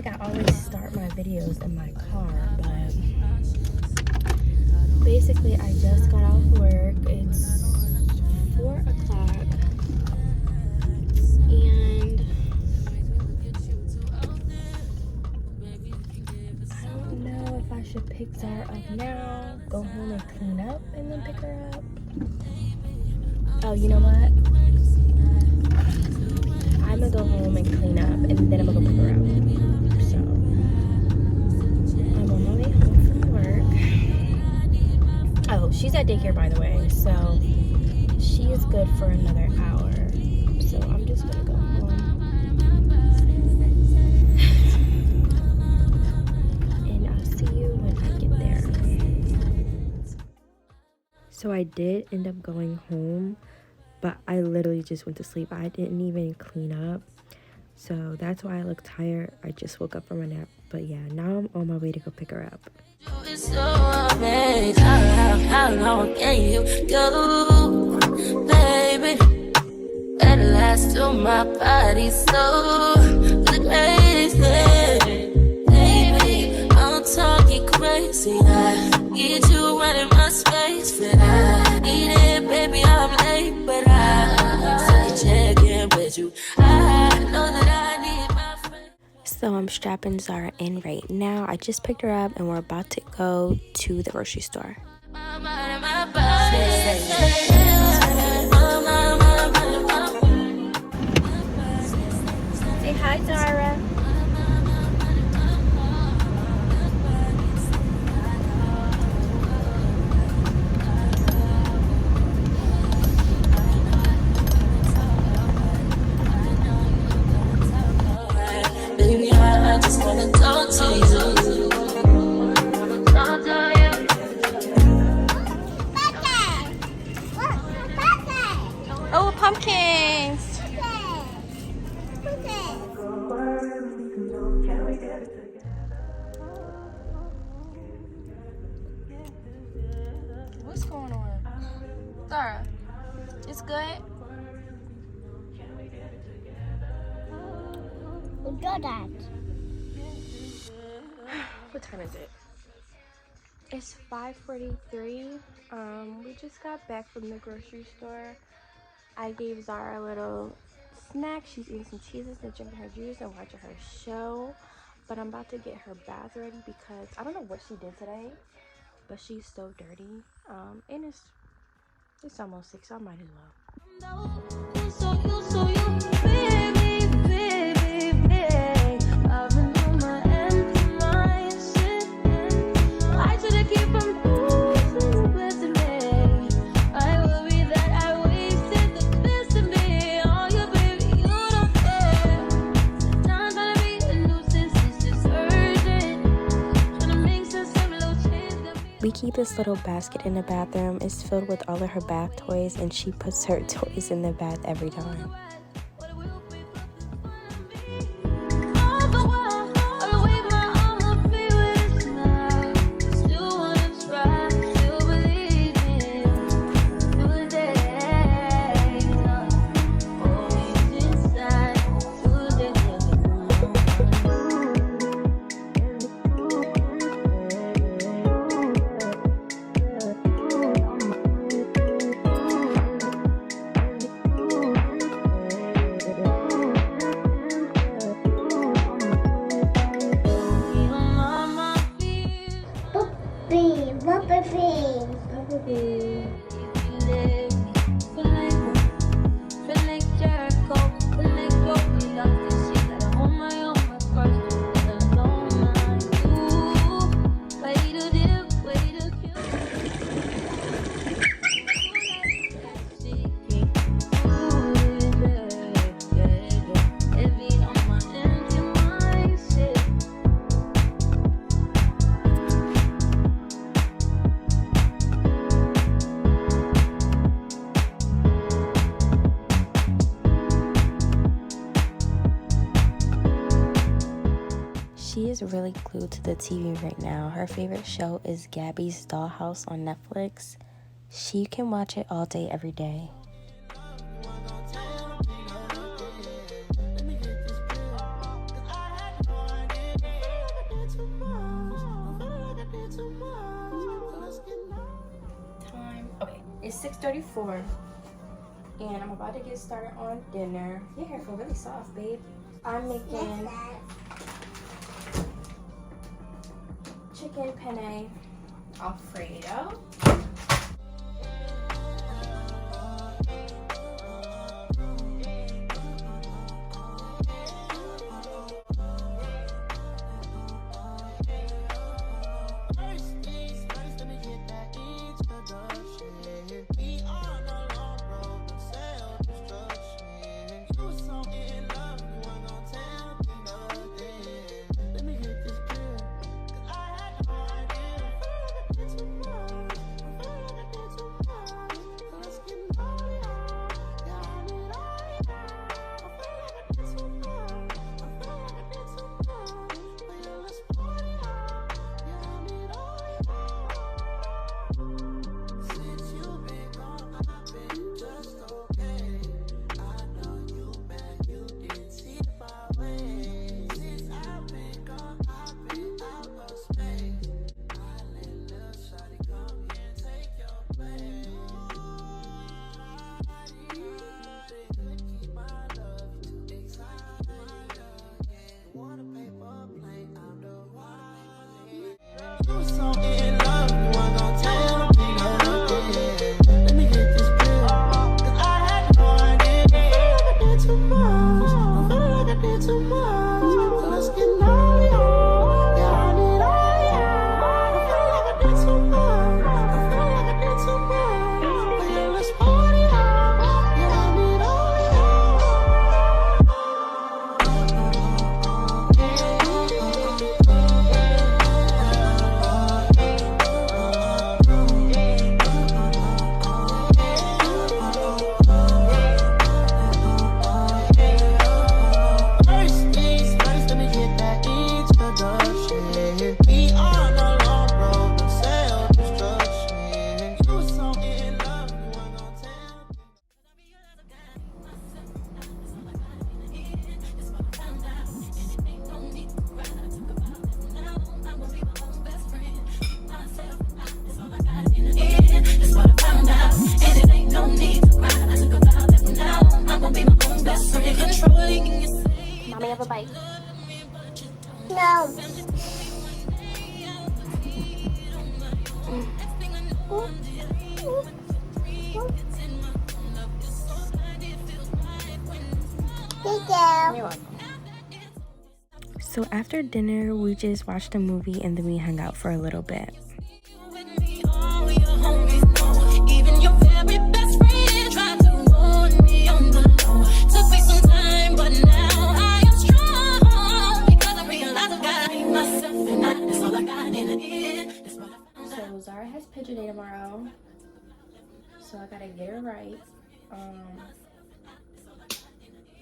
like I always start my videos in my car, but basically I just got out of work. It's 4 o'clock and I don't know if I should pick Zara up now, go home and clean up, and then pick her up. Oh, you know what? I'm gonna go home and clean up, and then I'm gonna go pick her up. So, I'm on my way home from work. Oh, she's at daycare, by the way, so she is good for another hour. So, I'm just gonna go home. And I'll see you when I get there. So, I did end up going home, but I literally just went to sleep. I didn't even clean up. So that's why I look tired. I just woke up from a nap. But yeah, now I'm on my way to go pick her up. How long can you go, baby? At last to my body so crazy. Baby, I'm talking crazy. I need you right in my space. But I need it, baby, I'm late. But I check in with you. I know that I need my friend. So I'm strapping Zara in right now. I just picked her up and we're about to go to the grocery store. Say hi, Zara. Baby, I just wanna talk to you. Oh, pumpkins. What's going on? Zara, it's good? What time is it? It's 5:43. We just got back from the grocery store. I gave Zara a little snack. She's eating some cheeses and drinking her juice and watching her show. But I'm about to get her bath ready because I don't know what she did today, but she's so dirty. And it's almost 6, so I might as well. We keep this little basket in the bathroom. It's filled with all of her bath toys, and she puts her toys in the bath every time. She is really glued to the TV right now. Her favorite show is Gabby's Dollhouse on Netflix. She can watch it all day, every day. 6:34, and I'm about to get started on dinner. Your hair feels really soft, babe. I'm making chicken penne alfredo. Mommy, have a bite. No. You're welcome. So after dinner, we just watched a movie and then we hung out for a little bit. So Zara has picture day tomorrow, so I gotta get her right.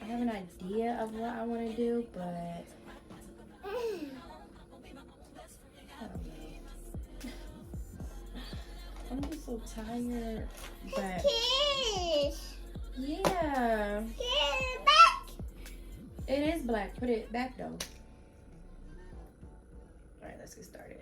I have an idea of what I want to do, but I don't know. I'm just so tired. But yeah, it is black. Put it back though. All right, let's get started.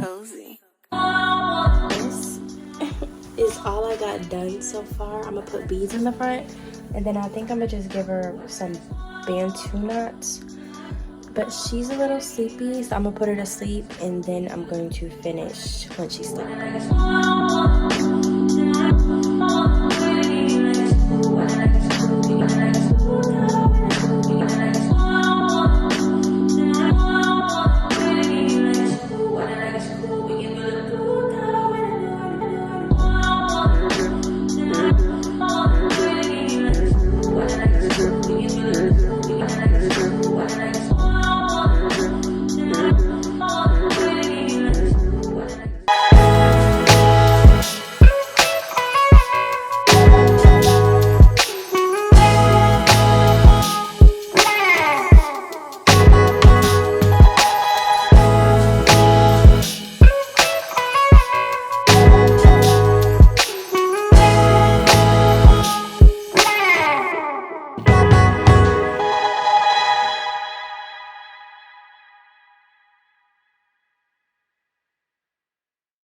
Cozy. This is all I got done so far. I'm gonna put beads in the front, and then I think I'm gonna just give her some bantu knots. But she's a little sleepy, so I'm gonna put her to sleep, and then I'm going to finish when she's sleeping.